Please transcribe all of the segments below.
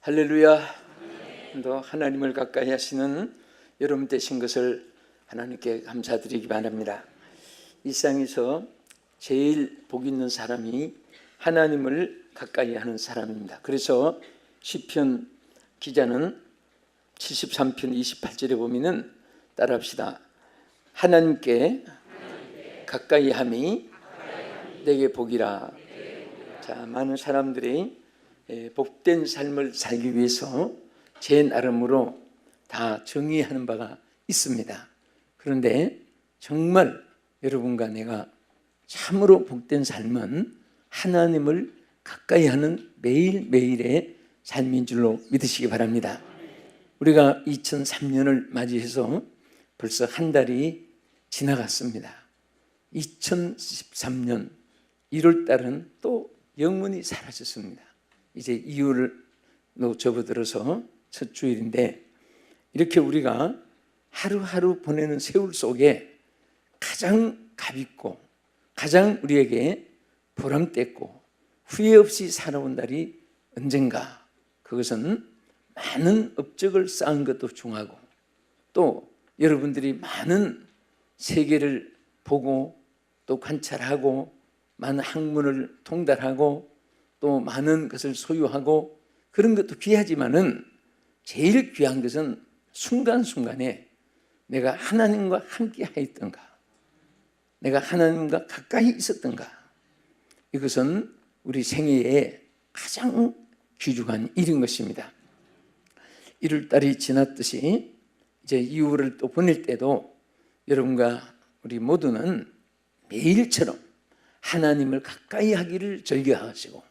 할렐루야. 또 하나님을 가까이 하시는 여러분 되신 것을 하나님께 감사드리기 바랍니다. 이 세상에서 제일 복 있는 사람이 하나님을 가까이 하는 사람입니다. 그래서 시편 기자는 73편 28절에 보면은 따라합시다. 하나님께 가까이 함이 내게 복이라. 자, 많은 사람들이 복된 삶을 살기 위해서 제 나름으로 다 정의하는 바가 있습니다. 그런데 정말 여러분과 내가 참으로 복된 삶은 하나님을 가까이 하는 매일매일의 삶인 줄로 믿으시기 바랍니다. 우리가 2003년을 맞이해서 벌써 한 달이 지나갔습니다. 2013년 1월 달은 또 영원히 사라졌습니다. 이제 2월로 접어들어서 첫 주일인데, 이렇게 우리가 하루하루 보내는 세월 속에 가장 값있고 가장 우리에게 보람됐고 후회 없이 살아온 날이 언젠가, 그것은 많은 업적을 쌓은 것도 중요하고 또 여러분들이 많은 세계를 보고 또 관찰하고 많은 학문을 통달하고 또 많은 것을 소유하고 그런 것도 귀하지만은 제일 귀한 것은 순간순간에 내가 하나님과 함께 하였던가, 내가 하나님과 가까이 있었던가, 이것은 우리 생애에 가장 귀중한 일인 것입니다. 1월달이 지났듯이 이제 2월을 또 보낼 때도 여러분과 우리 모두는 매일처럼 하나님을 가까이 하기를 즐겨하시고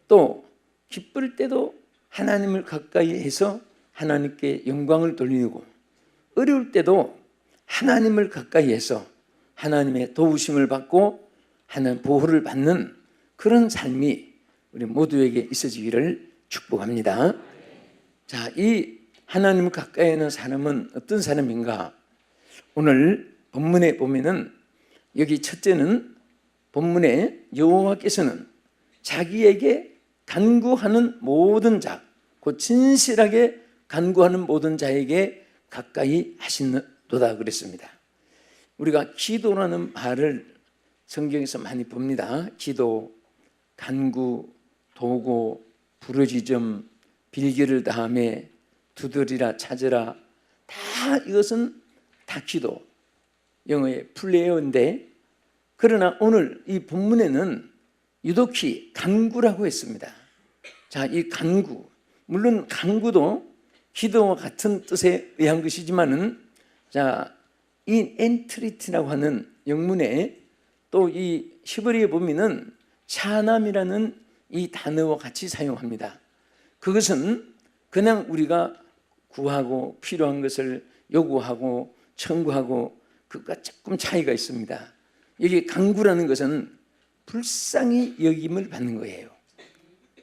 또 기쁠 때도 하나님을 가까이 해서 하나님께 영광을 돌리고 어려울 때도 하나님을 가까이 해서 하나님의 도우심을 받고 하나님 보호를 받는 그런 삶이 우리 모두에게 있어지기를 축복합니다. 자, 이 하나님을 가까이 하는 사람은 어떤 사람인가? 오늘 본문에 보면은 여기 첫째는 본문에 여호와께서는 자기에게 간구하는 모든 자, 곧 진실하게 간구하는 모든 자에게 가까이 하시도다 그랬습니다. 우리가 기도라는 말을 성경에서 많이 봅니다. 기도, 간구, 도고, 부르짖음, 빌기를 다하며 두드리라, 찾으라, 다 이것은 다 기도, 영어의 플레어인데, 그러나 오늘 이 본문에는 유독히 간구라고 했습니다. 자, 이 간구, 물론 간구도 기도와 같은 뜻에 의한 것이지만은, 자, 이 엔트리티라고 하는 영문에 또 이 히브리에 보면은 차남이라는 이 단어와 같이 사용합니다. 그것은 그냥 우리가 구하고 필요한 것을 요구하고 청구하고 그것과 조금 차이가 있습니다. 여기 간구라는 것은 불쌍히 여김을 받는 거예요.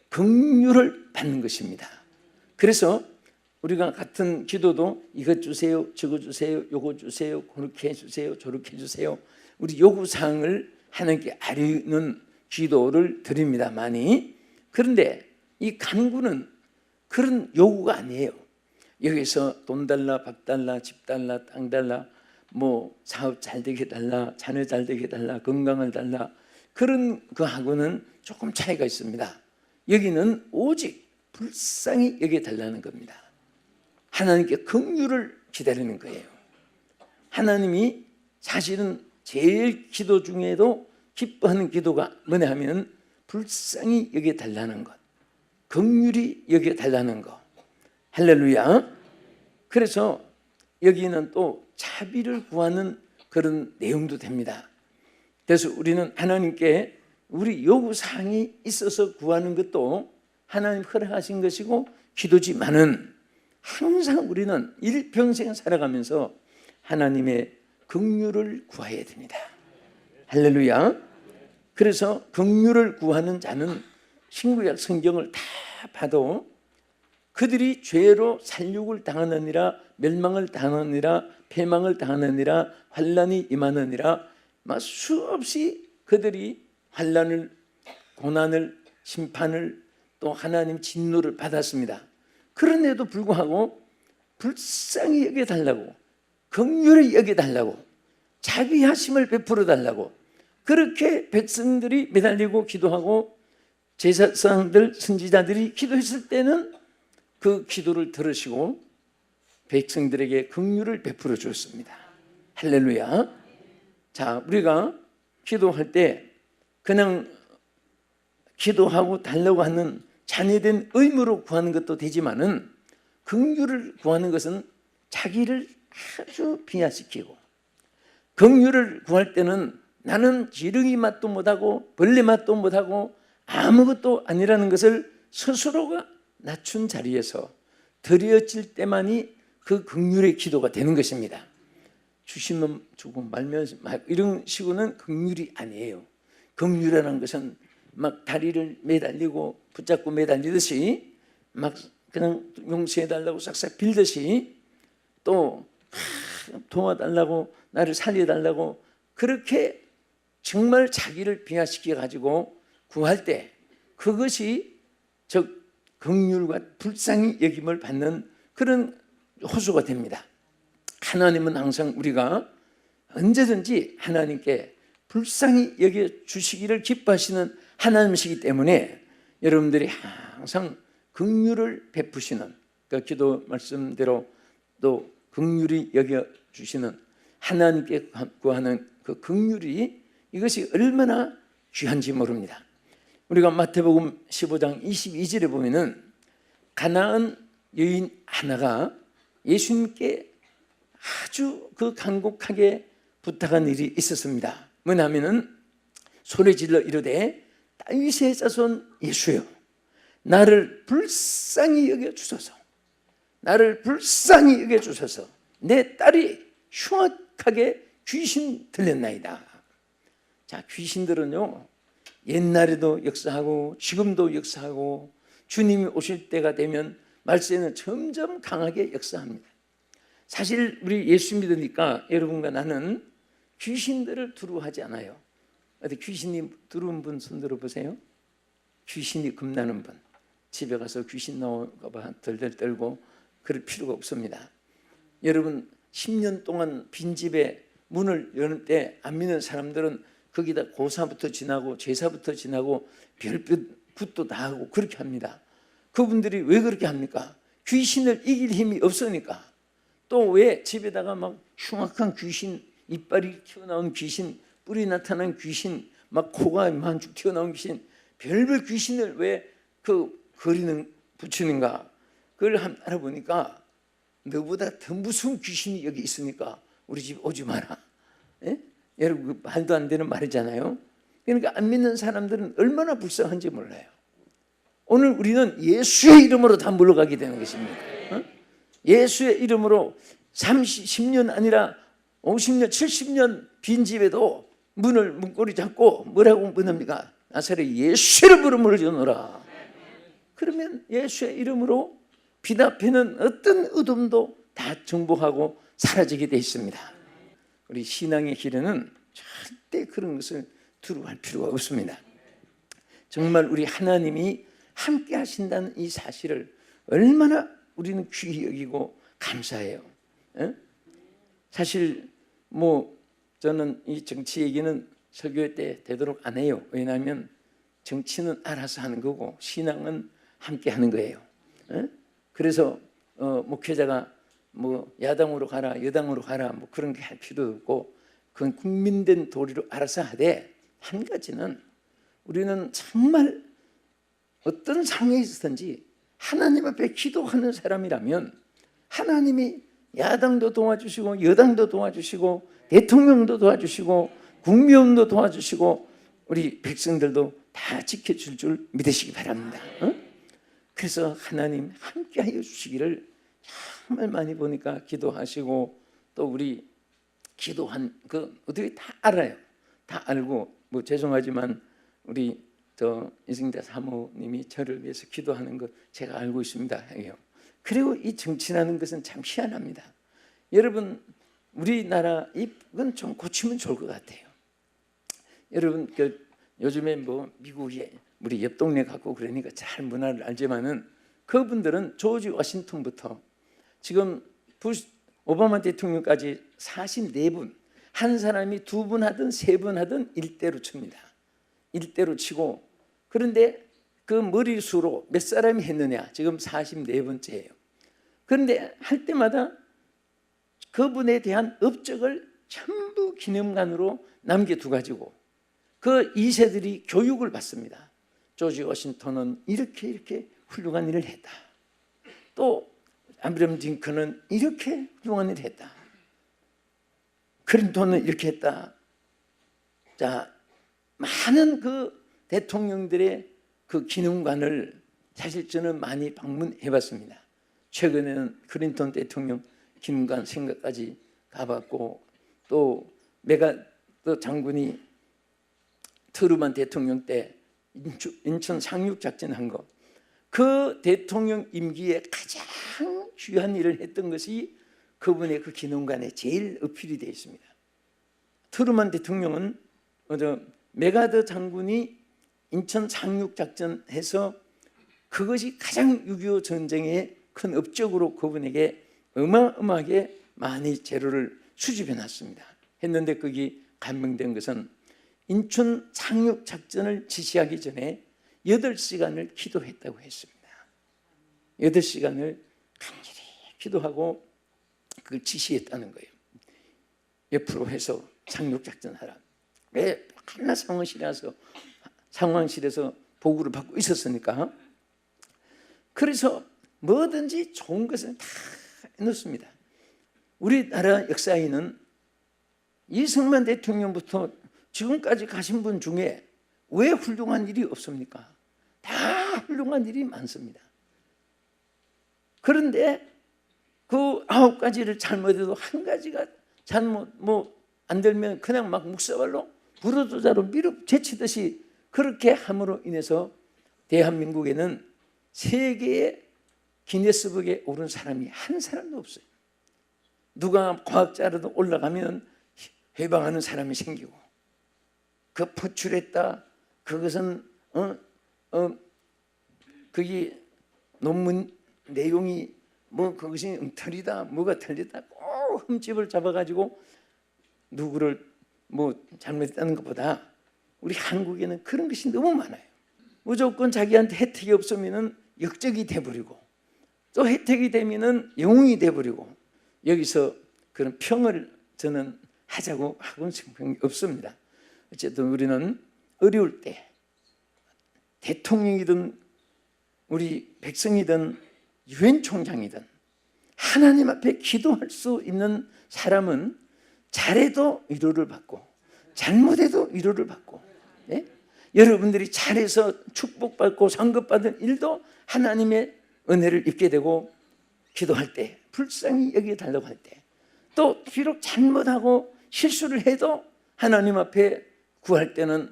긍휼을 받는 것입니다. 그래서 우리가 같은 기도도 이것 주세요, 저거 주세요, 요거 주세요, 그렇게 해주세요, 저렇게 해주세요, 우리 요구사항을 하나님께 아뢰는 기도를 드립니다, 많이. 그런데 이 간구는 그런 요구가 아니에요. 여기서 돈 달라, 밥 달라, 집 달라, 땅 달라, 뭐 사업 잘 되게 달라, 자녀 잘 되게 달라, 건강을 달라, 그런 거하고는 조금 차이가 있습니다. 여기는 오직 불쌍히 여겨달라는 겁니다. 하나님께 긍휼을 기다리는 거예요. 하나님이 사실은 제일 기도 중에도 기뻐하는 기도가 뭐냐 하면 불쌍히 여겨달라는 것, 긍휼히 여겨달라는 것. 할렐루야. 그래서 여기는 또 자비를 구하는 그런 내용도 됩니다. 그래서 우리는 하나님께 우리 요구사항이 있어서 구하는 것도 하나님 허락하신 것이고 기도지만은, 항상 우리는 일평생 살아가면서 하나님의 긍휼을 구해야 됩니다. 할렐루야. 그래서 긍휼을 구하는 자는 신구약 성경을 다 봐도 그들이 죄로 살육을 당하느니라, 멸망을 당하느니라, 패망을 당하느니라, 환난이 임하느니라, 수없이 그들이 환난을, 고난을, 심판을, 또 하나님 진노를 받았습니다. 그런데도 불구하고 불쌍히 여겨달라고, 긍휼히 여겨달라고, 자비하심을 베풀어 달라고 그렇게 백성들이 매달리고 기도하고 제사장들, 선지자들이 기도했을 때는 그 기도를 들으시고 백성들에게 긍휼을 베풀어 주었습니다. 할렐루야. 자, 우리가 기도할 때 그냥 기도하고 달라고 하는 자녀된 의무로 구하는 것도 되지만은 긍휼을 구하는 것은 자기를 아주 비하시키고, 긍휼을 구할 때는 나는 지렁이 맛도 못하고 벌레 맛도 못하고 아무것도 아니라는 것을 스스로가 낮춘 자리에서 드려질 때만이 그 긍휼의 기도가 되는 것입니다. 주신 놈 주고 말면 이런 식으로는 긍휼이 아니에요. 긍휼이라는 것은 막 다리를 매달리고 붙잡고 매달리듯이 막 그냥 용서해달라고 싹싹 빌듯이 또 도와달라고 나를 살려달라고 그렇게 정말 자기를 비하시켜 가지고 구할 때 그것이 즉 긍휼과 불쌍히 여김을 받는 그런 호소가 됩니다. 하나님은 항상 우리가 언제든지 하나님께 불쌍히 여겨주시기를 기뻐하시는 하나님이시기 때문에 여러분들이 항상 긍휼을 베푸시는 그 기도 말씀대로 또 긍휼히 여겨주시는 하나님께 구하는 그 긍휼이 이것이 얼마나 귀한지 모릅니다. 우리가 마태복음 15장 22절에 보면은 가나안 여인 하나가 예수님께 아주 그 간곡하게 부탁한 일이 있었습니다. 뭐냐면은 소리질러 이르되 다윗의 자손 예수여 나를 불쌍히 여겨주소서, 나를 불쌍히 여겨주소서. 내 딸이 흉악하게 귀신 들렸나이다. 자, 귀신들은요 옛날에도 역사하고 지금도 역사하고 주님이 오실 때가 되면 말세는 점점 강하게 역사합니다. 사실 우리 예수 믿으니까 여러분과 나는 귀신들을 두려워하지 않아요. 어디 귀신이 두려운 분 손 들어보세요. 귀신이 겁나는 분, 집에 가서 귀신 나올까 봐 덜덜 떨고 그럴 필요가 없습니다. 여러분 10년 동안 빈집에 문을 여는 때 안 믿는 사람들은 거기다 고사부터 지나고 제사부터 지나고 별빛도 다 하고 그렇게 합니다. 그분들이 왜 그렇게 합니까? 귀신을 이길 힘이 없으니까. 또 왜 집에다가 막 흉악한 귀신, 이빨이 튀어나온 귀신, 뿔이 나타난 귀신, 막 코가 만쭉 튀어나온 귀신, 별별 귀신을 왜 붙이는가? 그걸 한번 알아보니까 너보다 더 무서운 귀신이 여기 있으니까 우리 집 오지 마라. 예? 여러분 그 말도 안 되는 말이잖아요. 그러니까 안 믿는 사람들은 얼마나 불쌍한지 몰라요. 오늘 우리는 예수의 이름으로 다 물러가게 되는 것입니다. 예수의 이름으로 10년 아니라 50년, 70년 빈집에도 문고리 잡고 뭐라고 문합니까? 나사렛 예수 이름으로 문을 여노라. 그러면 예수의 이름으로 빛 앞에는 어떤 어둠도 다 정복하고 사라지게 되어 있습니다. 우리 신앙의 길에는 절대 그런 것을 두려워할 필요가 없습니다. 정말 우리 하나님이 함께 하신다는 이 사실을 얼마나 우리는 귀히 여기고 감사해요. 사실 저는 이 정치 얘기는 설교 때 되도록 안 해요. 왜냐하면 정치는 알아서 하는 거고 신앙은 함께 하는 거예요. 그래서 목회자가 야당으로 가라 여당으로 가라 그런 게 할 필요 없고 그건 국민된 도리로 알아서 하되, 한 가지는 우리는 정말 어떤 상황에 있었든지 하나님 앞에 기도하는 사람이라면 하나님이 야당도 도와주시고 여당도 도와주시고 대통령도 도와주시고 국민도 도와주시고 우리 백성들도 다 지켜줄 줄 믿으시기 바랍니다. 그래서 하나님 함께 하여 주시기를 정말 많이 보니까 기도하시고 또 우리 기도한 그 어떻게 다 알아요. 다 알고 죄송하지만 우리 이승자 사모님이 저를 위해서 기도하는 것 제가 알고 있습니다. 해요. 그리고 이 정치라는 것은 참 희한합니다. 여러분 우리나라 이건 좀 고치면 좋을 것 같아요. 여러분 요즘에 미국에 우리 옆 동네 갔고 그러니까 잘 문화를 알지만은 그분들은 조지 워싱턴부터 지금 오바마 대통령까지 44분, 한 사람이 2분 하든 3분 하든 일대로 칩니다. 일대로 치고, 그런데 그 머릿수로 몇 사람이 했느냐, 지금 44번째예요. 그런데 할 때마다 그분에 대한 업적을 전부 기념관으로 남겨두가지고 그 2세들이 교육을 받습니다. 조지 워싱턴은 이렇게 훌륭한 일을 했다. 또 아브라함 링컨은 이렇게 훌륭한 일을 했다. 클린턴은 이렇게 했다. 자, 많은 그 대통령들의 그 기념관을 사실 저는 많이 방문해 봤습니다. 최근에는 클린턴 대통령 기념관 생각까지 가봤고, 또 메가더 장군이 트루먼 대통령 때 인천 상륙작전 한 거, 그 대통령 임기에 가장 귀한 일을 했던 것이 그분의 그 기념관에 제일 어필이 되어 있습니다. 트루먼 대통령은 메가더 장군이 인천 상륙작전 해서 그것이 가장 6.25 전쟁의 큰 업적으로 그분에게 어마어마하게 많이 재료를 수집해 놨습니다. 했는데 거기 감명된 것은 인천 상륙작전을 지시하기 전에 8시간을 기도했다고 했습니다. 8시간을 간절히 기도하고 그걸 지시했다는 거예요. 옆으로 해서 상륙작전 하라. 왜? 하나 상황실에서 보고를 받고 있었으니까. 그래서 뭐든지 좋은 것을 다 해놓습니다. 우리나라 역사에는 이승만 대통령부터 지금까지 가신 분 중에 왜 훌륭한 일이 없습니까? 다 훌륭한 일이 많습니다. 그런데 그 9가지를 잘못해도 한 가지가 잘못 안 되면 그냥 막 묵사발로 부르도자로 밀어제치듯이 그렇게 함으로 인해서 대한민국에는 세계의 기네스북에 오른 사람이 한 사람도 없어요. 누가 과학자라도 올라가면 해방하는 사람이 생기고, 그 포출했다, 그것은 그게 논문 내용이 그것이 엉터리다, 뭐가 틀리다, 꼭 흠집을 잡아가지고 누구를 잘못했다는 것보다 우리 한국에는 그런 것이 너무 많아요. 무조건 자기한테 혜택이 없으면 역적이 돼버리고, 또 혜택이 되면 영웅이 돼버리고, 여기서 그런 평을 저는 하자고 하고는 생각이 없습니다. 어쨌든 우리는 어려울 때 대통령이든 우리 백성이든 유엔 총장이든 하나님 앞에 기도할 수 있는 사람은 잘해도 위로를 받고 잘못해도 위로를 받고, 예? 여러분들이 잘해서 축복받고 상급받은 일도 하나님의 은혜를 입게 되고, 기도할 때 불쌍히 여기에 달라고 할 때, 또 비록 잘못하고 실수를 해도 하나님 앞에 구할 때는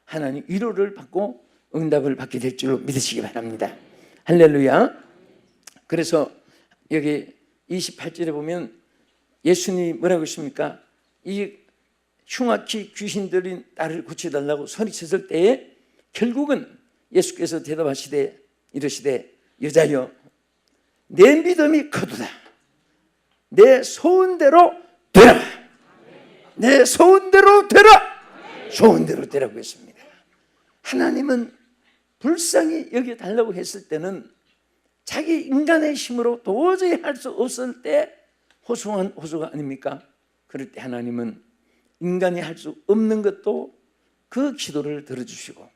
하나님 위로를 받고 응답을 받게 될 줄로 믿으시기 바랍니다. 할렐루야. 그래서 여기 28절에 보면 예수님이 뭐라고 했습니까? 이 흉악히 귀신들이 나를 고쳐달라고 소리쳤을 때에 결국은 예수께서 대답하시되 이르시되 여자여 내 믿음이 크도다. 내 소원대로 되라. 내 소원대로 되라. 소원대로 되라고 했습니다. 하나님은 불쌍히 여겨달라고 했을 때는 자기 인간의 힘으로 도저히 할 수 없을 때 호소한 호소가 아닙니까? 그럴 때 하나님은 인간이 할 수 없는 것도 그 기도를 들어주시고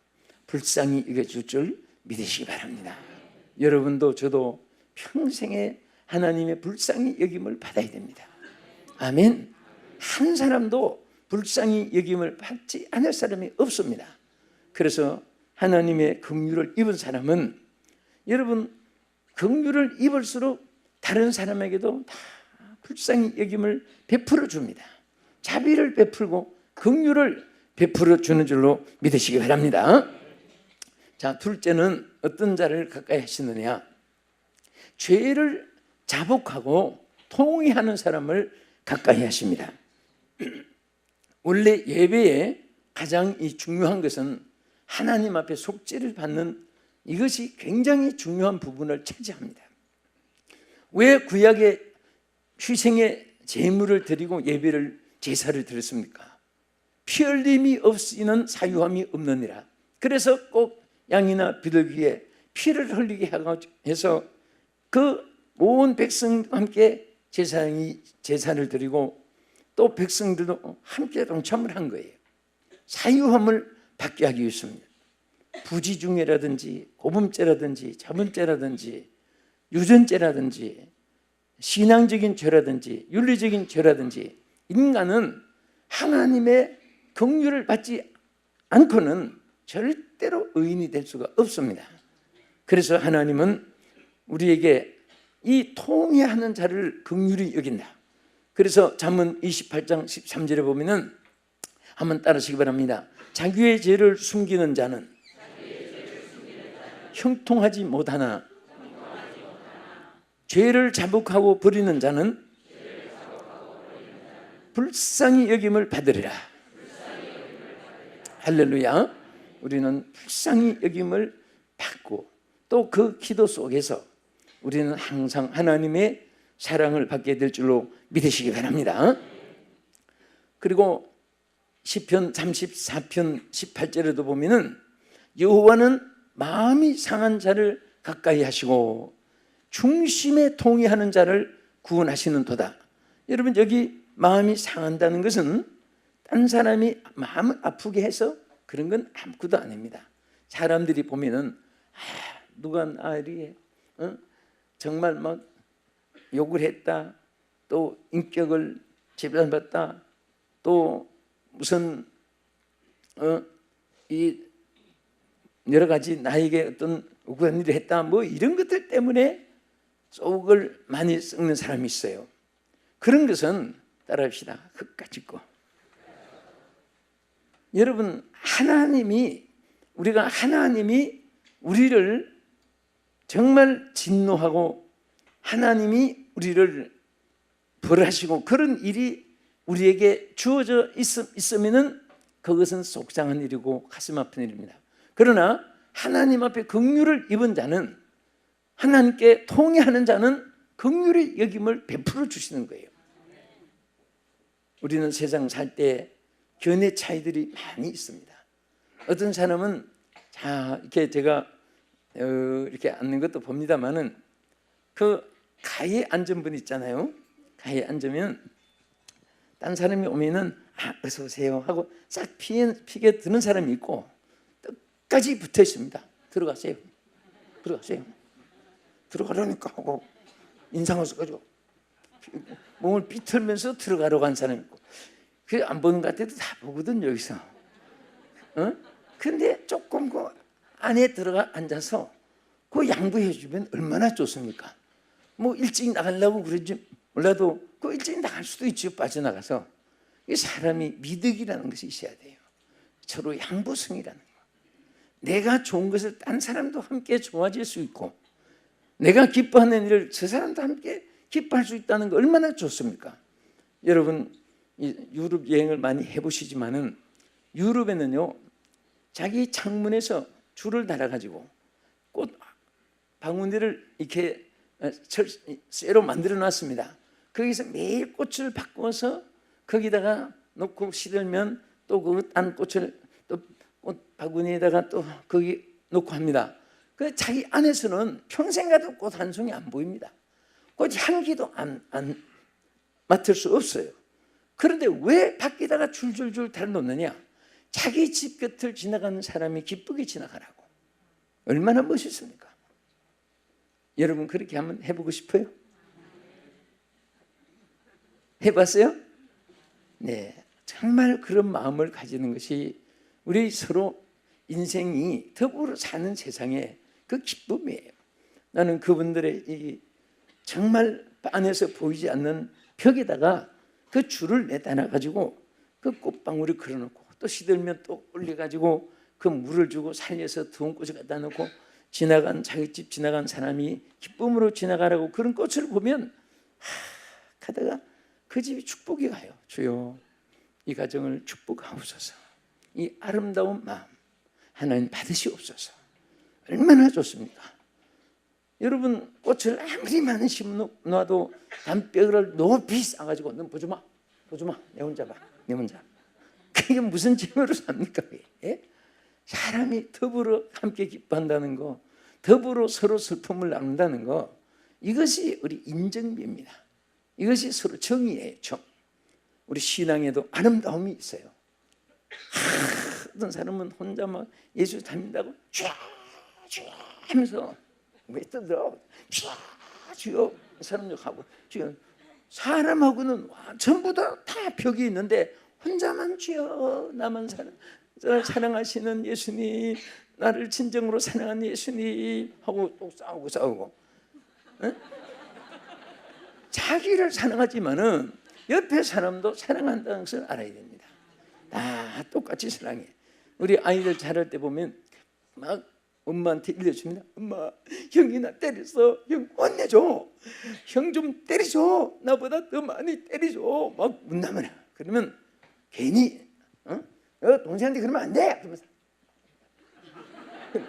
불쌍히 여겨줄 줄 믿으시기 바랍니다. 여러분도 저도 평생에 하나님의 불쌍히 여김을 받아야 됩니다. 아멘. 한 사람도 불쌍히 여김을 받지 않을 사람이 없습니다. 그래서 하나님의 긍휼을 입은 사람은, 여러분 긍휼을 입을수록 다른 사람에게도 다 불쌍히 여김을 베풀어 줍니다. 자비를 베풀고 긍휼을 베풀어 주는 줄로 믿으시기 바랍니다. 자, 둘째는 어떤 자를 가까이 하시느냐? 죄를 자복하고 통회하는 사람을 가까이 하십니다. 원래 예배에 가장 중요한 것은 하나님 앞에 속죄를 받는 이것이 굉장히 중요한 부분을 차지합니다. 왜 구약의 희생의 제물을 드리고 예배를 제사를 드렸습니까? 피 흘림이 없이는 사유함이 없느니라. 그래서 꼭 양이나 비둘기에 피를 흘리게 해서 그 온 백성과 함께 제사를 드리고 또 백성들도 함께 동참을 한 거예요. 사유함을 받게 하기 위해서입니다. 부지중해라든지 고범죄라든지 자범죄라든지 유전죄라든지 신앙적인 죄라든지 윤리적인 죄라든지 인간은 하나님의 긍휼을 받지 않고는 절대로 의인이 될 수가 없습니다. 그래서 하나님은 우리에게 이 통회하는 자를 긍휼히 여긴다. 그래서 잠언 28장 13절에 보면은 한번 따라하시기 바랍니다. 자기의 죄를 숨기는 자는 형통하지 못하나 죄를 자복하고 버리는 자는 불쌍히 여김을 받으리라. 할렐루야. 우리는 불쌍히 여김을 받고 또 그 기도 속에서 우리는 항상 하나님의 사랑을 받게 될 줄로 믿으시기 바랍니다. 그리고 시편 34편 18절에도 보면은 여호와는 마음이 상한 자를 가까이 하시고 중심에 통회하는 자를 구원하시는 도다. 여러분, 여기 마음이 상한다는 것은 딴 사람이 마음을 아프게 해서 그런 건 아무것도 아닙니다. 사람들이 보면은 누가 나를 정말 막 욕을 했다, 또 인격을 재단받다, 또 무슨 이 여러 가지 나에게 어떤 억울한 일을 했다, 뭐 이런 것들 때문에 속을 많이 썩는 사람이 있어요. 그런 것은 따라합시다. 흙까짓 거. 여러분, 하나님이 우리를 정말 진노하고 하나님이 우리를 벌하시고 그런 일이 우리에게 주어져 있으면은 그것은 속상한 일이고 가슴 아픈 일입니다. 그러나 하나님 앞에 긍휼을 입은 자는, 하나님께 통회하는 자는 긍휼의 여김을 베풀어 주시는 거예요. 우리는 세상 살 때 견해 차이들이 많이 있습니다. 어떤 사람은 이렇게 제가 이렇게 앉는 것도 봅니다만은 그 가에 앉은 분 있잖아요. 가에 앉으면 딴 사람이 오면은 어서 오세요 하고 싹 피게 드는 사람이 있고 끝까지 붙어 있습니다. 들어가세요. 들어가라니까 하고 인상을 써가지고 몸을 비틀면서 들어가려고 한 사람이 있고, 그 안 보는 것 같아도 다 보거든 여기서. 근데 조금 그 안에 들어가 앉아서 그 양보해 주면 얼마나 좋습니까? 뭐 일찍 나가려고 그러지 몰라도 그 일찍 나갈 수도 있죠. 빠져나가서. 이 사람이 미덕이라는 것이 있어야 돼요. 서로 양보성이라는 거. 내가 좋은 것을 딴 사람도 함께 좋아질 수 있고, 내가 기뻐하는 일을 저 사람도 함께 기뻐할 수 있다는 거 얼마나 좋습니까? 여러분, 유럽 여행을 많이 해보시지만은 유럽에는요, 자기 창문에서 줄을 달아가지고 꽃 바구니를 이렇게 쇠로 만들어 놨습니다. 거기서 매일 꽃을 바꾸어서 거기다가 놓고 시들면 또 그 딴 꽃을 또 꽃 바구니에다가 또 거기 놓고 합니다. 그 자기 안에서는 평생 가도 꽃 한 송이 안 보입니다. 꽃 향기도 안 맡을 수 없어요. 그런데 왜 밖에다가 줄줄줄 달아놓느냐? 자기 집 곁을 지나가는 사람이 기쁘게 지나가라고. 얼마나 멋있습니까? 여러분, 그렇게 한번 해보고 싶어요? 해봤어요? 네, 정말 그런 마음을 가지는 것이 우리 서로 인생이 더불어 사는 세상의 그 기쁨이에요. 나는 그분들의 이 정말 안에서 보이지 않는 벽에다가 그 줄을 내다 놔가지고 그 꽃방울을 걸어놓고 또 시들면 또 올려가지고 그 물을 주고 살려서 더운 꽃을 갖다 놓고 자기 집 지나간 사람이 기쁨으로 지나가라고 그런 꽃을 보면 가다가 그 집이 축복이 가요. 주여, 이 가정을 축복하옵소서. 이 아름다운 마음 하나님 받으시옵소서. 얼마나 좋습니까? 여러분 꽃을 아무리 많이 심어놔도 담벼락을 높이 쌓아가지고 넌 보지 마, 보지 마, 내 혼자 봐, 내 혼자. 그게 무슨 재미로 삽니까? 예? 사람이 더불어 함께 기뻐한다는 거, 더불어 서로 슬픔을 나눈다는 거, 이것이 우리 인정비입니다. 이것이 서로 정의예요. 정. 우리 신앙에도 아름다움이 있어요. 어떤 사람은 혼자 막 예수 닮는다고 쫙 하면서 왜 떠들어? 쫙 사람욕하고 지금 사람하고는 전부 다 벽이 있는데 혼자만 주여 나만 사랑하시는 예수님, 나를 진정으로 사랑하는 예수님 하고 또 싸우고 에? 자기를 사랑하지만은 옆에 사람도 사랑한다는 것을 알아야 됩니다. 다 똑같이 사랑해. 우리 아이들 자랄 때 보면 막 엄마한테 일러줍니다. 엄마, 형이 나 때렸어. 형 혼내줘. 형 좀 때리줘. 나보다 더 많이 때리줘. 막 문담을 해. 그러면 괜히 동생한테 그러면 안 돼. 그러면서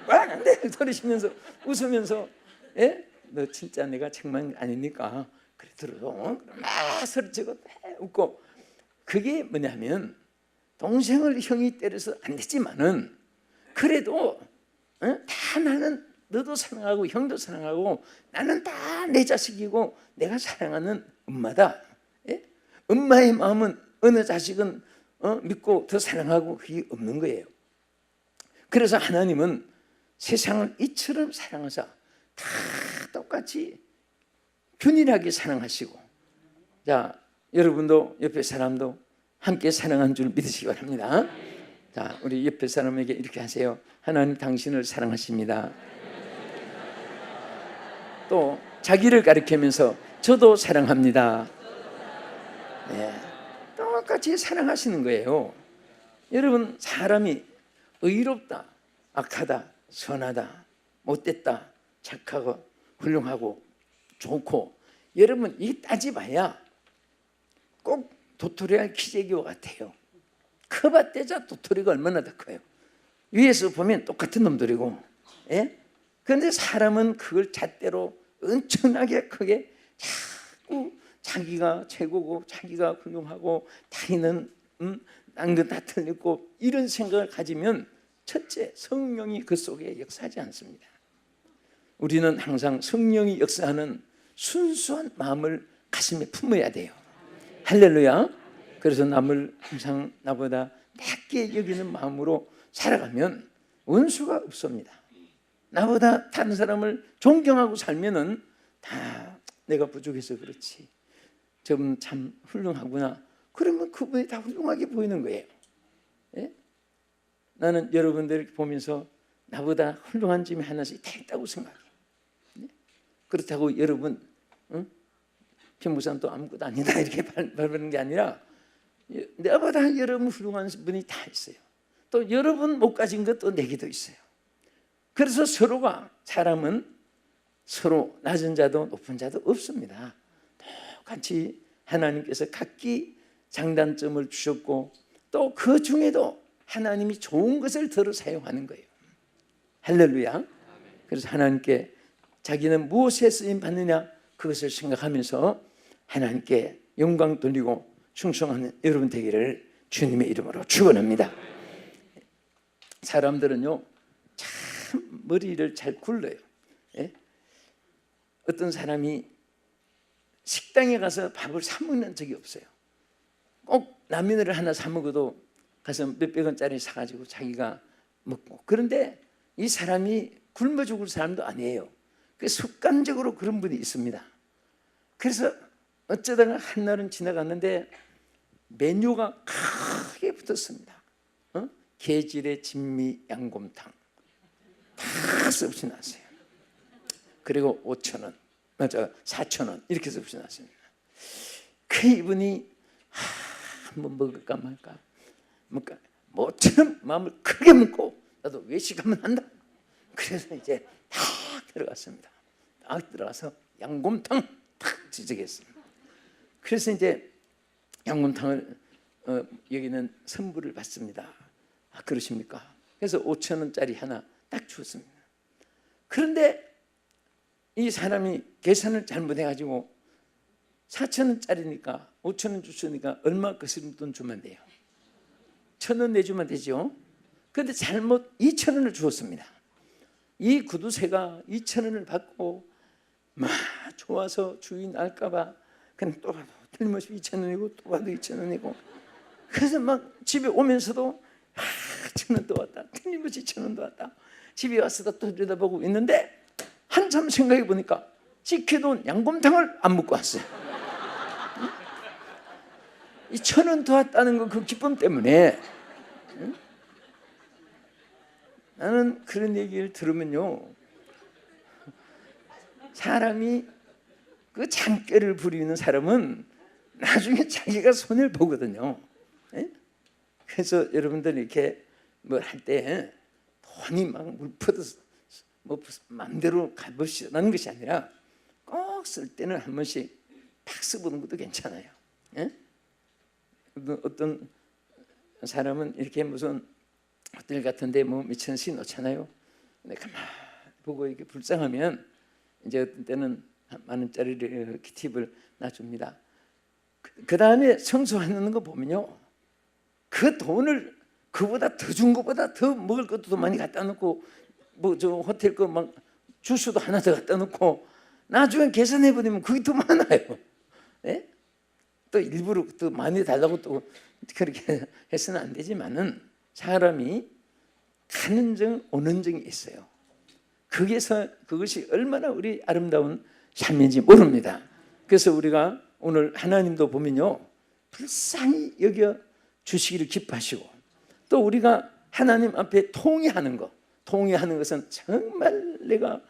안 돼. 소리치면서 웃으면서 예? 너 진짜 내가 장난 아니니까 그래 들어도 막 소리치고 웃고. 그게 뭐냐면 동생을 형이 때려서 안 되지만은 그래도 다 나는 너도 사랑하고 형도 사랑하고 나는 다 내 자식이고 내가 사랑하는 엄마다. 예? 엄마의 마음은 어느 자식은 믿고 더 사랑하고 그게 없는 거예요. 그래서 하나님은 세상을 이처럼 사랑하사 다 똑같이 균일하게 사랑하시고, 자 여러분도 옆에 사람도 함께 사랑한 줄 믿으시기 바랍니다. 자, 우리 옆에 사람에게 이렇게 하세요. 하나님 당신을 사랑하십니다. 또 자기를 가리키면서 저도 사랑합니다. 네, 똑같이 사랑하시는 거예요. 여러분, 사람이 의롭다, 악하다, 선하다, 못됐다, 착하고 훌륭하고 좋고, 여러분 이 따져봐야 꼭 도토리알 기재기와 같아요. 커봤대자 도토리가 얼마나 더 커요. 위에서 보면 똑같은 놈들이고, 예? 그런데 사람은 그걸 잣대로 엄청나게 크게 자꾸 자기가 최고고 자기가 훌륭하고 타인은 딴 건 다 틀리고 이런 생각을 가지면 첫째, 성령이 그 속에 역사하지 않습니다. 우리는 항상 성령이 역사하는 순수한 마음을 가슴에 품어야 돼요. 할렐루야. 그래서 남을 항상 나보다 낮게 여기는 마음으로 살아가면 원수가 없습니다. 나보다 다른 사람을 존경하고 살면은 다 내가 부족해서 그렇지, 저분 참 훌륭하구나, 그러면 그분이 다 훌륭하게 보이는 거예요. 예? 나는 여러분들 보면서 나보다 훌륭한 점이 하나씩 다 있다고 생각해요. 예? 그렇다고 여러분 변무사는 또 아무것도 아니다 이렇게 발표하는 게 아니라, 나보다 여러분 훌륭한 분이 다 있어요. 또 여러분 못 가진 것도 내게도 있어요. 그래서 서로가, 사람은 서로 낮은 자도 높은 자도 없습니다. 똑같이 하나님께서 각기 장단점을 주셨고 또 그 중에도 하나님이 좋은 것을 들어 사용하는 거예요. 할렐루야. 그래서 하나님께 자기는 무엇에 쓰임 받느냐 그것을 생각하면서 하나님께 영광 돌리고 충성하는 여러분 되기를 주님의 이름으로 축원합니다. 사람들은요 참 머리를 잘 굴러요. 예? 어떤 사람이 식당에 가서 밥을 사 먹는 적이 없어요. 꼭 라면을 하나 사 먹어도 가서 몇백 원짜리 사가지고 자기가 먹고, 그런데 이 사람이 굶어 죽을 사람도 아니에요. 그 습관적으로 그런 분이 있습니다. 그래서 어쩌다가 한날은 지나갔는데 메뉴가 크게 붙었습니다. 게질의 진미 양곰탕 다 써붙여 놨어요. 그리고 5,000원, 맞아 4,000원 이렇게 써붙여 놨습니다. 그 이분이 한번 먹을까 말까, 뭐처럼 마음을 크게 먹고 나도 외식하면 한다. 그래서 이제 딱 들어갔습니다. 딱 들어가서 양곰탕 탁 지적했습니다. 그래서 이제 양곰탕을 여기는 선물을 받습니다. 아, 그러십니까? 그래서 5,000원짜리 하나 딱 주었습니다. 그런데 이 사람이 계산을 잘못해가지고 4,000원짜리니까 5,000원 줬으니까 얼마 거스름 돈 주면 돼요? 1,000원 내주면 되죠. 그런데 잘못 2,000원을 주었습니다. 이 구두쇠가 2,000원을 받고 막 좋아서 주인 알까봐 그냥 또 봐도 틀림없이 2,000원이고 또 봐도 2,000원이고, 그래서 막 집에 오면서도 1,000원 또 왔다, 틀림없이 1,000원도 왔다, 집에 와서도 또 들여다보고 있는데 한참 생각해 보니까 지켜둔 양곰탕을 안 먹고 왔어요. 이 1,000원 더 왔다는 거 그 기쁨 때문에. 나는 그런 얘기를 들으면요, 사람이 그 장꾀를 부리는 사람은 나중에 자기가 손해를 보거든요. 그래서 여러분들 이렇게 뭐 할 때 돈이 막 물퍼듯 뭐 마음대로 값없이라는 것이 아니라 꼭 쓸 때는 한 번씩 팍 써보는 것도 괜찮아요. 어떤 사람은 이렇게 무슨 호텔 같은데 뭐 몇천 원씩 넣잖아요. 근데 가만 보고 이렇게 불쌍하면 이제 어떤 때는 한 10,000원짜리 이렇게 팁을 놔줍니다. 그 다음에 청소하는 거 보면요, 그 돈을 그보다 더 준 것보다 더 먹을 것도 더 많이 갖다 놓고, 뭐 저 호텔 거 막 주스도 하나 더 갖다 놓고, 나중에 계산해 보면 그게 더 많아요. 네? 또 일부러 또 많이 달라고 또 그렇게 해서는 안 되지만은, 사람이 가는 정 오는 정이 있어요. 그것이 얼마나 우리 아름다운 삶인지 모릅니다. 그래서 우리가 오늘 하나님도 보면요, 불쌍히 여겨 주시기를 기뻐하시고, 또 우리가 하나님 앞에 통회하는 것은 정말 내가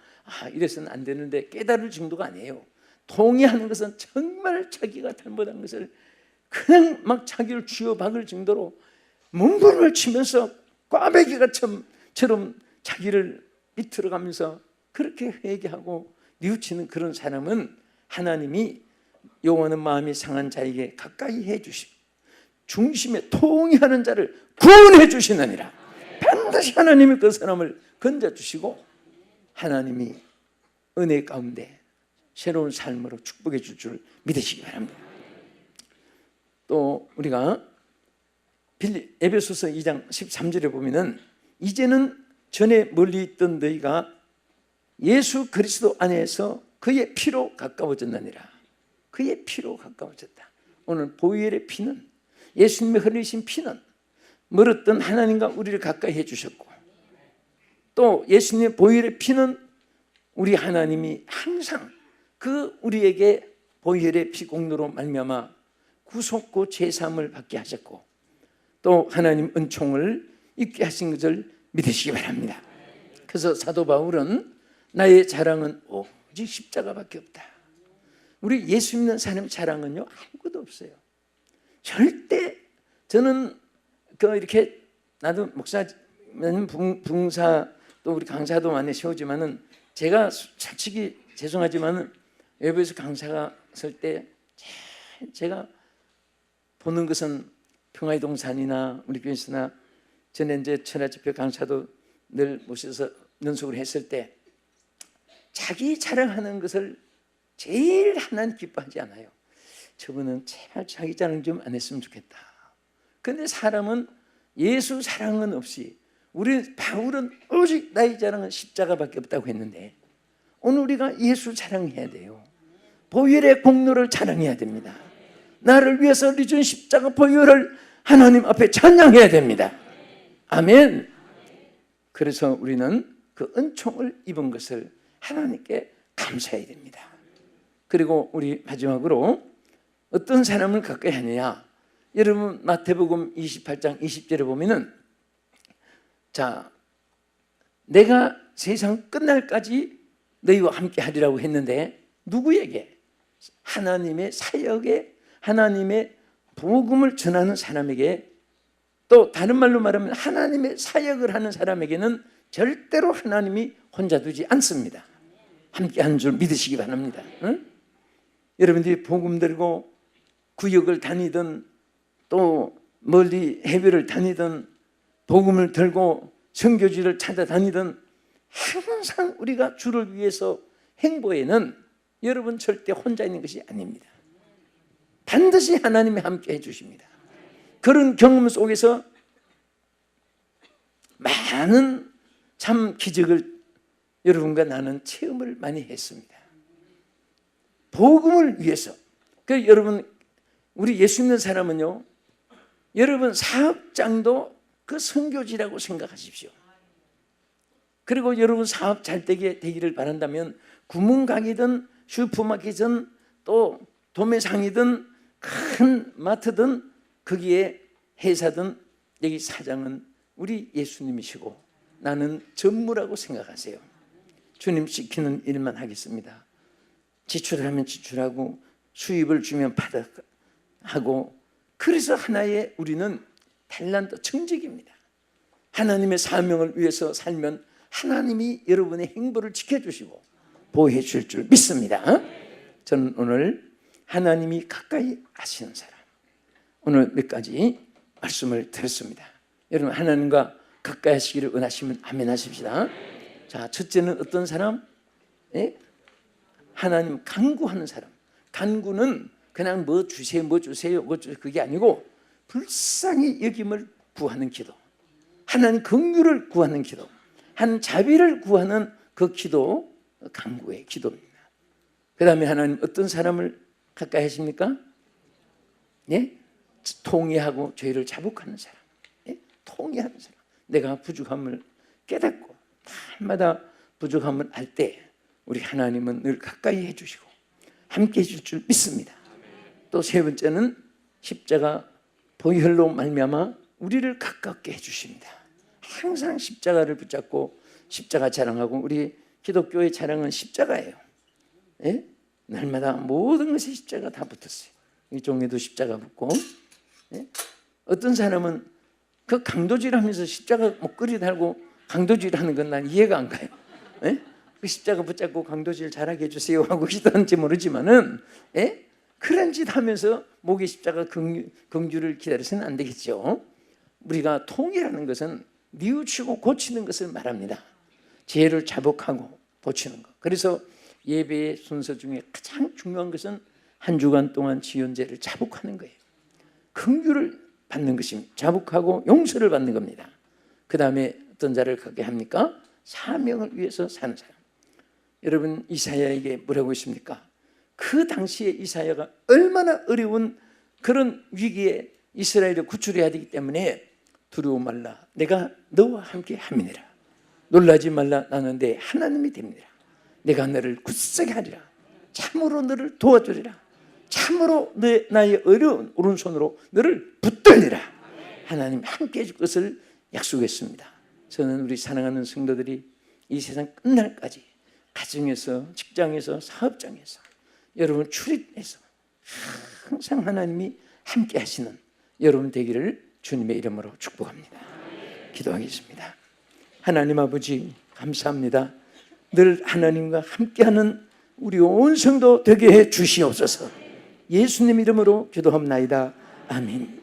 이래서는 안 되는데 깨달을 정도가 아니에요. 통회하는 것은 정말 자기가 잘못한 것을 그냥 막 자기를 쥐어박을 정도로 몸부림을 치면서 꽈배기가처럼 자기를 비틀어가면서 그렇게 회개하고 뉘우치는 그런 사람은 하나님이 영원한 마음이 상한 자에게 가까이 해주시고 중심에 통회하는 자를 구원해 주시느니라. 반드시 하나님이 그 사람을 건져주시고 하나님이 은혜 가운데 새로운 삶으로 축복해 줄 줄 믿으시기 바랍니다. 또 우리가 에베소서 2장 13절에 보면은, 이제는 전에 멀리 있던 너희가 예수 그리스도 안에서 그의 피로 가까워졌느니라. 그의 피로 가까워졌다. 오늘 보혈의 피는, 예수님의 흘리신 피는 멀었던 하나님과 우리를 가까이 해주셨고, 또 예수님의 보혈의 피는 우리 하나님이 항상 그 우리에게 보혈의 피 공로로 말미암아 구속고 제사함을 받게 하셨고, 또 하나님 은총을 입게 하신 것을 믿으시기 바랍니다. 그래서 사도 바울은 나의 자랑은 오직 십자가밖에 없다. 우리 예수 믿는 사람의 자랑은요, 아무것도 없어요. 절대. 저는 이렇게 나도 목사, 붕사, 또 우리 강사도 많이 세우지만은, 제가 솔직히 죄송하지만은 외부에서 강사가 설 때 제가 보는 것은 평화의 동산이나 우리 교회에서나, 전에 이제 천하집회 강사도 늘 모셔서 연속을 했을 때 자기 자랑하는 것을 제일 하나님 기뻐하지 않아요. 저분은 제발 자기 자랑 좀 안 했으면 좋겠다. 그런데 사람은 예수 사랑은 없이, 우리 바울은 오직 나의 자랑은 십자가밖에 없다고 했는데, 오늘 우리가 예수 자랑해야 돼요. 보혈의 공로를 자랑해야 됩니다. 나를 위해서 주신 십자가 보혈을 하나님 앞에 찬양해야 됩니다. 아멘. 그래서 우리는 그 은총을 입은 것을 하나님께 감사해야 됩니다. 그리고 우리 마지막으로 어떤 사람을 가까이 하느냐, 여러분 마태복음 28장 20절에 보면은, 자, 내가 세상 끝날까지 너희와 함께 하리라고 했는데, 누구에게? 하나님의 사역에, 하나님의 복음을 전하는 사람에게, 또 다른 말로 말하면 하나님의 사역을 하는 사람에게는 절대로 하나님이 혼자 두지 않습니다. 함께 하는 줄 믿으시기 바랍니다. 응? 여러분들이 복음 들고 구역을 다니든 또 멀리 해외를 다니든 복음을 들고 선교지를 찾아다니든 항상 우리가 주를 위해서 행보에는 여러분 절대 혼자 있는 것이 아닙니다. 반드시 하나님이 함께 해주십니다. 그런 경험 속에서 많은 참 기적을 여러분과 나는 체험을 많이 했습니다. 복음을 위해서. 그 여러분, 우리 예수 믿는 사람은요, 여러분 사업장도 그 선교지라고 생각하십시오. 그리고 여러분 사업 잘 되기를 바란다면 구멍가게든 슈퍼마켓이든 또 도매상이든 큰 마트든 거기에 회사든 여기 사장은 우리 예수님이시고 나는 전무라고 생각하세요. 주님 시키는 일만 하겠습니다. 지출을 하면 지출하고 수입을 주면 받아하고, 그래서 하나의 우리는 탤런트 청직입니다. 하나님의 사명을 위해서 살면 하나님이 여러분의 행보를 지켜주시고 보호해 주실 줄 믿습니다. 저는 오늘 하나님이 가까이 하시는 사람, 오늘 몇 가지 말씀을 드렸습니다. 여러분 하나님과 가까이 하시기를 원하시면 아멘 하십시다. 자, 첫째는 어떤 사람? 예? 하나님 간구하는 사람. 간구는 그냥 뭐 주세요, 뭐 주세요, 뭐 주세요, 그게 아니고 불쌍히 여김을 구하는 기도, 하나님 긍휼을 구하는 기도, 한 자비를 구하는 그 기도, 간구의 기도입니다. 그 다음에 하나님 어떤 사람을 가까이 하십니까? 예? 통회하고 죄를 자복하는 사람. 예? 통회하는 사람. 내가 부족함을 깨닫고 날마다 부족함을 알 때 우리 하나님은 늘 가까이 해주시고 함께 해줄 줄 믿습니다. 또 세 번째는 십자가 보혈로 말미암아 우리를 가깝게 해주십니다. 항상 십자가를 붙잡고 십자가 자랑하고, 우리 기독교의 자랑은 십자가예요. 예? 날마다 모든 것에 십자가 다 붙었어요. 이 종에도 십자가 붙고, 예? 어떤 사람은 그 강도질하면서 십자가 목걸이 달고 강도질하는 건 난 이해가 안 가요. 예? 그 십자가 붙잡고 강도질 잘하게 해주세요 하고 기도하는지 모르지만은, 예? 그런 짓 하면서 목에 십자가 긍휼을 기다려서는 안 되겠죠. 우리가 통일하는 것은 뉘우치고 고치는 것을 말합니다. 죄를 자복하고 고치는 것. 그래서 예배의 순서 중에 가장 중요한 것은 한 주간 동안 지은 죄를 자복하는 거예요. 긍휼을 받는 것입니다. 자복하고 용서를 받는 겁니다. 그 다음에 어떤 자를 갖게 합니까? 사명을 위해서 사는 사람. 여러분 이사야에게 뭐라고 했습니까? 그 당시에 이사야가 얼마나 어려운 그런 위기에 이스라엘을 구출해야 되기 때문에 두려워 말라, 내가 너와 함께 함이니라. 놀라지 말라, 나는 내 하나님이 됩니다. 내가 너를 굳세게 하리라. 참으로 너를 도와주리라. 참으로 나의 어려운 오른손으로 너를 붙들리라. 하나님 함께 해줄 것을 약속했습니다. 저는 우리 사랑하는 성도들이 이 세상 끝날까지 가정에서, 직장에서, 사업장에서, 여러분 출입해서 항상 하나님이 함께 하시는 여러분 되기를 주님의 이름으로 축복합니다. 기도하겠습니다. 하나님 아버지 감사합니다. 늘 하나님과 함께하는 우리 온 성도 되게 해 주시옵소서. 예수님 이름으로 기도합나이다. 아멘.